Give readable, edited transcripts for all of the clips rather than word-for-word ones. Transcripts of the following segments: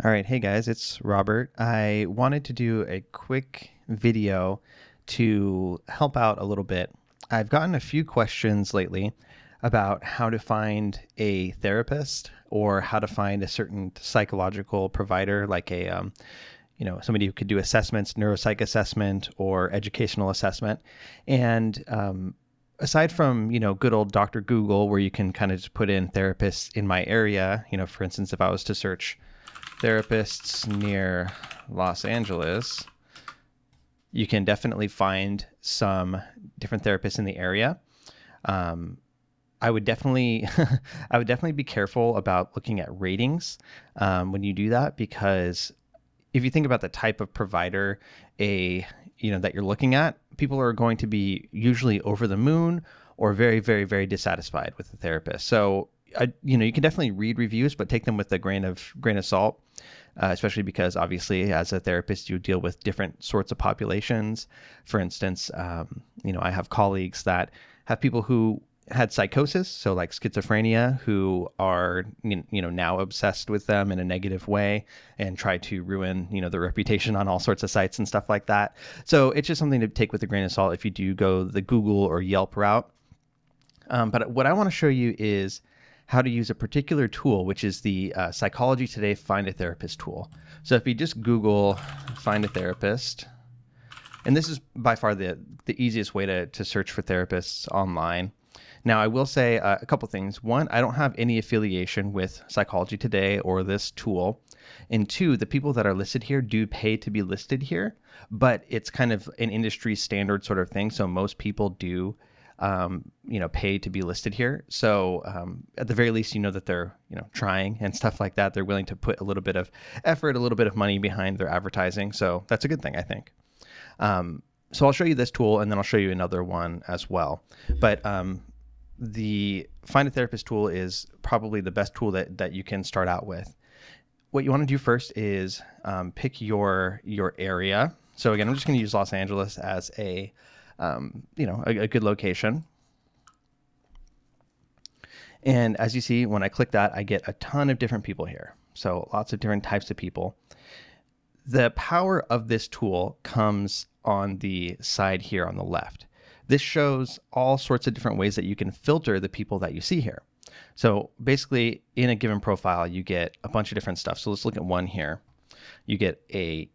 All right, hey guys, it's Robert. I wanted to do a quick video to help out a little bit. I've gotten a few questions lately about how to find a therapist or how to find a certain psychological provider, like somebody who could do assessments, neuropsych assessment or educational assessment. And aside from, good old Dr. Google, where you can kind of just put in therapists in my area, for instance, if I was to search therapists near Los Angeles, you can definitely find some different therapists in the area. I would definitely, I would definitely be careful about looking at ratings when you do that, because if you think about the type of provider that you're looking at, people are going to be usually over the moon or very, very, very dissatisfied with the therapist. So you can definitely read reviews, but take them with a grain of salt, especially because obviously as a therapist, you deal with different sorts of populations. For instance, I have colleagues that have people who had psychosis, so like schizophrenia, who are, now obsessed with them in a negative way and try to ruin, their reputation on all sorts of sites and stuff like that. So it's just something to take with a grain of salt if you do go the Google or Yelp route. But what I want to show you is how to use a particular tool, which is the Psychology Today Find a Therapist tool. So if you just Google Find a Therapist, and this is by far the easiest way to search for therapists online. Now, I will say a couple things. One, I don't have any affiliation with Psychology Today or this tool. And two, the people that are listed here do pay to be listed here, but it's kind of an industry standard sort of thing. So most people do pay to be listed here. So at the very least, that they're, trying and stuff like that. They're willing to put a little bit of effort, a little bit of money behind their advertising. So that's a good thing, I think. So I'll show you this tool and then I'll show you another one as well. But the Find a Therapist tool is probably the best tool that you can start out with. What you want to do first is pick your area. So again, I'm just going to use Los Angeles as a good location. And as you see, when I click that, I get a ton of different people here. So lots of different types of people. The power of this tool comes on the side here on the left. This shows all sorts of different ways that you can filter the people that you see here. So basically, in a given profile, you get a bunch of different stuff. So let's look at one here. You get a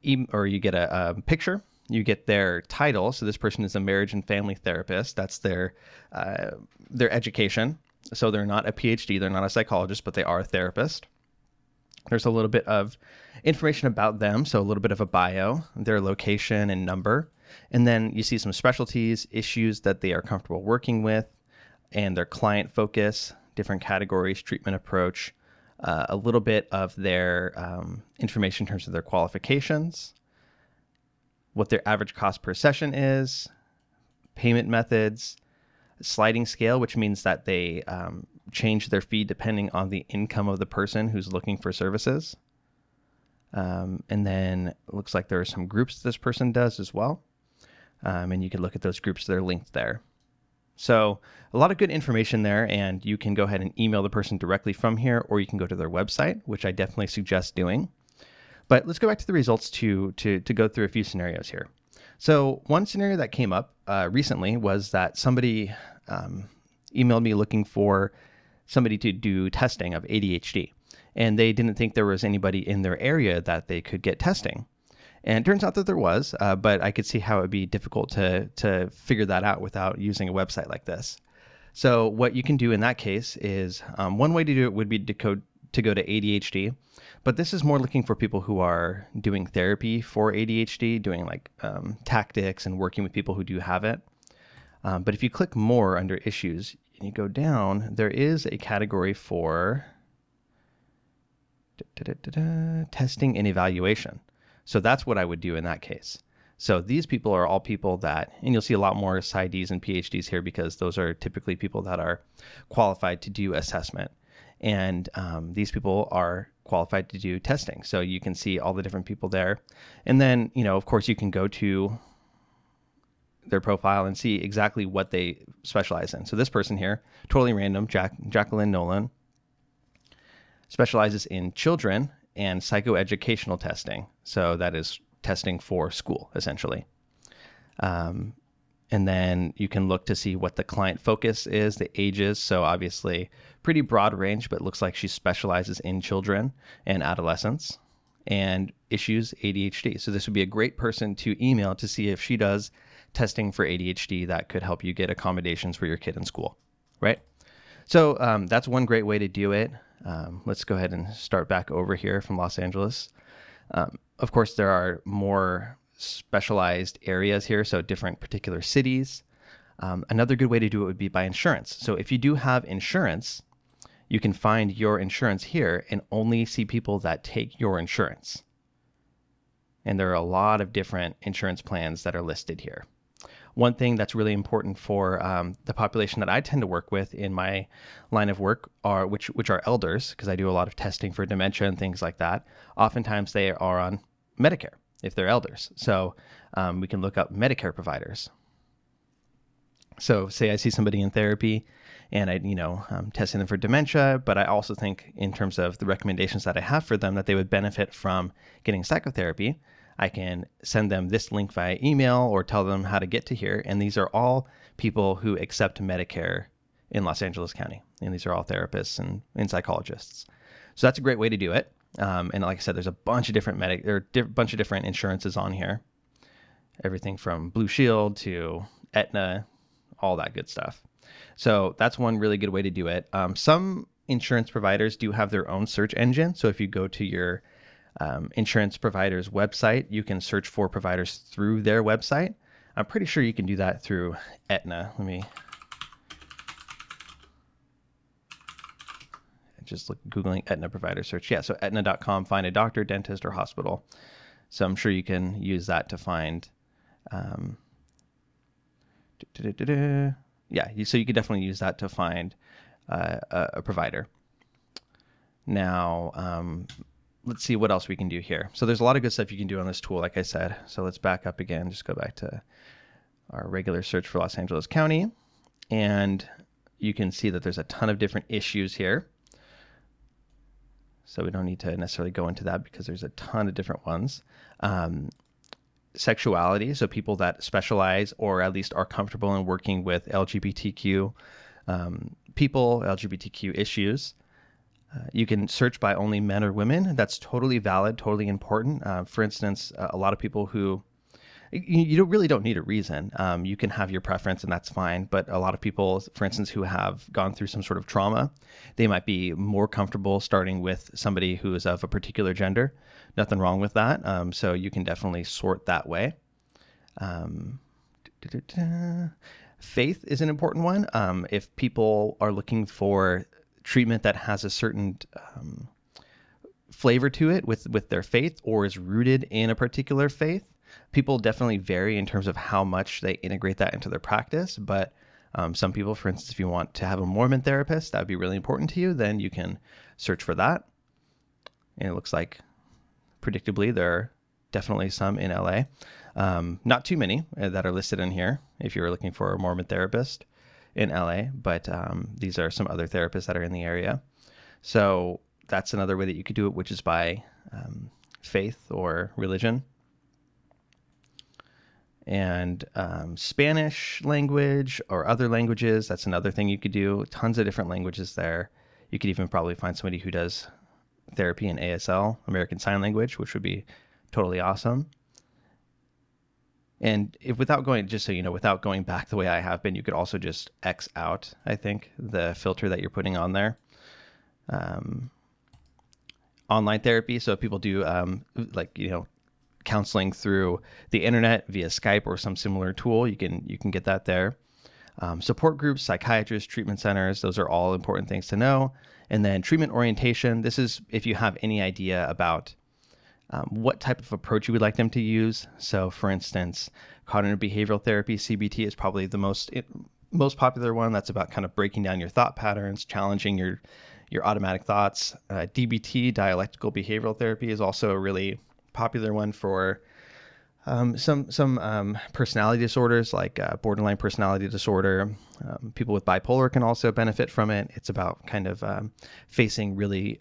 picture. You get their title. So this person is a marriage and family therapist. That's their education. So they're not a PhD. They're not a psychologist, but they are a therapist. There's a little bit of information about them. So a little bit of a bio, their location and number. And then you see some specialties, issues that they are comfortable working with, and their client focus, different categories, treatment approach, a little bit of their information in terms of their qualifications, what their average cost per session is, payment methods, sliding scale, which means that they change their fee depending on the income of the person who's looking for services. And then it looks like there are some groups this person does as well. And you can look at those groups that are linked there. So a lot of good information there, and you can go ahead and email the person directly from here, or you can go to their website, which I definitely suggest doing. But let's go back to the results to go through a few scenarios here. So one scenario that came up recently was that somebody emailed me looking for somebody to do testing of ADHD. And they didn't think there was anybody in their area that they could get testing. And it turns out that there was, but I could see how it would be difficult to figure that out without using a website like this. So what you can do in that case is one way to do it would be to go to ADHD, but this is more looking for people who are doing therapy for ADHD, doing like tactics and working with people who do have it. But if you click more under issues and you go down, there is a category for testing and evaluation. So that's what I would do in that case. So these people are all people that, and you'll see a lot more PsyDs and PhDs here because those are typically people that are qualified to do assessment. And these people are qualified to do testing. So you can see all the different people there. And then, of course, you can go to their profile and see exactly what they specialize in. So this person here, totally random, Jacqueline Nolan, specializes in children and psychoeducational testing. So that is testing for school, essentially. And then you can look to see what the client focus is, the ages. So obviously pretty broad range, but it looks like she specializes in children and adolescents, and issues ADHD. So this would be a great person to email to see if she does testing for ADHD that could help you get accommodations for your kid in school, right? So that's one great way to do it. Let's go ahead and start back over here from Los Angeles. Of course, there are more specialized areas here, so different particular cities. Another good way to do it would be by insurance. So if you do have insurance, you can find your insurance here and only see people that take your insurance. And there are a lot of different insurance plans that are listed here. One thing that's really important for the population that I tend to work with in my line of work are which are elders, because I do a lot of testing for dementia and things like that. Oftentimes they are on Medicare if they're elders. So we can look up Medicare providers. So say I see somebody in therapy and I'm testing them for dementia, but I also think in terms of the recommendations that I have for them that they would benefit from getting psychotherapy, I can send them this link via email or tell them how to get to here. And these are all people who accept Medicare in Los Angeles County. And these are all therapists and psychologists. So that's a great way to do it. And like I said, there's a bunch of different bunch of different insurances on here. Everything from Blue Shield to Aetna, all that good stuff. So that's one really good way to do it. Some insurance providers do have their own search engine. So if you go to your insurance provider's website, you can search for providers through their website. I'm pretty sure you can do that through Aetna. Let me just Googling Aetna provider search. Yeah, so Aetna.com, find a doctor, dentist, or hospital. So I'm sure you can use that to find, so you could definitely use that to find a provider. Now, let's see what else we can do here. So there's a lot of good stuff you can do on this tool, like I said. So let's back up again, just go back to our regular search for Los Angeles County. And you can see that there's a ton of different issues here. So we don't need to necessarily go into that because there's a ton of different ones. Sexuality, so people that specialize or at least are comfortable in working with LGBTQ people, LGBTQ issues. You can search by only men or women. That's totally valid, totally important. For instance, a lot of people who, you really don't need a reason. You can have your preference and that's fine. But a lot of people, for instance, who have gone through some sort of trauma, they might be more comfortable starting with somebody who is of a particular gender. Nothing wrong with that. So you can definitely sort that way. Faith is an important one. If people are looking for treatment that has a certain flavor to it with their faith or is rooted in a particular faith, people definitely vary in terms of how much they integrate that into their practice. But some people, for instance, if you want to have a Mormon therapist, that would be really important to you, then you can search for that. And it looks like, predictably, there are definitely some in LA. Not too many that are listed in here if you're looking for a Mormon therapist in LA, but these are some other therapists that are in the area. So that's another way that you could do it, which is by faith or religion. And Spanish language or other languages, that's another thing you could do. Tons of different languages there. You could even probably find somebody who does therapy in ASL, American Sign Language, which would be totally awesome. And without going back the way I have been, you could also just X out, I think, the filter that you're putting on there. Online therapy. So if people do counseling through the internet via Skype or some similar tool, you can get that there. Support groups, psychiatrists, treatment centers, those are all important things to know. And then treatment orientation. This is if you have any idea about what type of approach you would like them to use. So for instance, cognitive behavioral therapy, CBT, is probably the most popular one. That's about kind of breaking down your thought patterns, challenging your automatic thoughts. DBT, dialectical behavioral therapy, is also a really popular one for some personality disorders like borderline personality disorder. People with bipolar can also benefit from it. It's about kind of facing really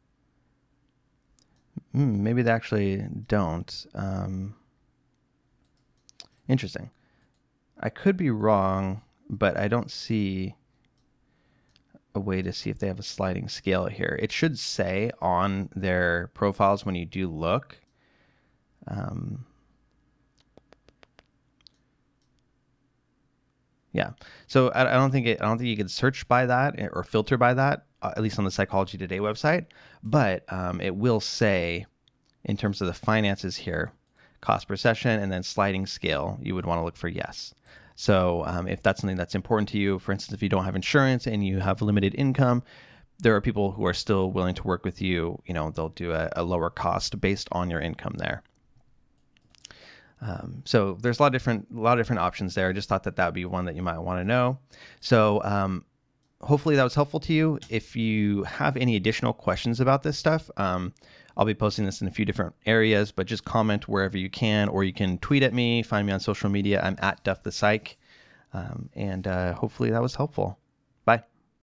Maybe they actually don't. Interesting. I could be wrong, but I don't see a way to see if they have a sliding scale here. It should say on their profiles when you do look. Yeah. So I don't think you could search by that or filter by that, at least on the Psychology Today website. But it will say, in terms of the finances here, cost per session and then sliding scale, you would want to look for yes. So if that's something that's important to you, for instance, if you don't have insurance and you have limited income, there are people who are still willing to work with you. You know, they'll do a lower cost based on your income there. So there's a lot of different options there. I just thought that would be one that you might want to know. So hopefully that was helpful to you. If you have any additional questions about this stuff, I'll be posting this in a few different areas, but just comment wherever you can, or you can tweet at me, find me on social media. I'm at Duff the Psych. And hopefully that was helpful. Bye.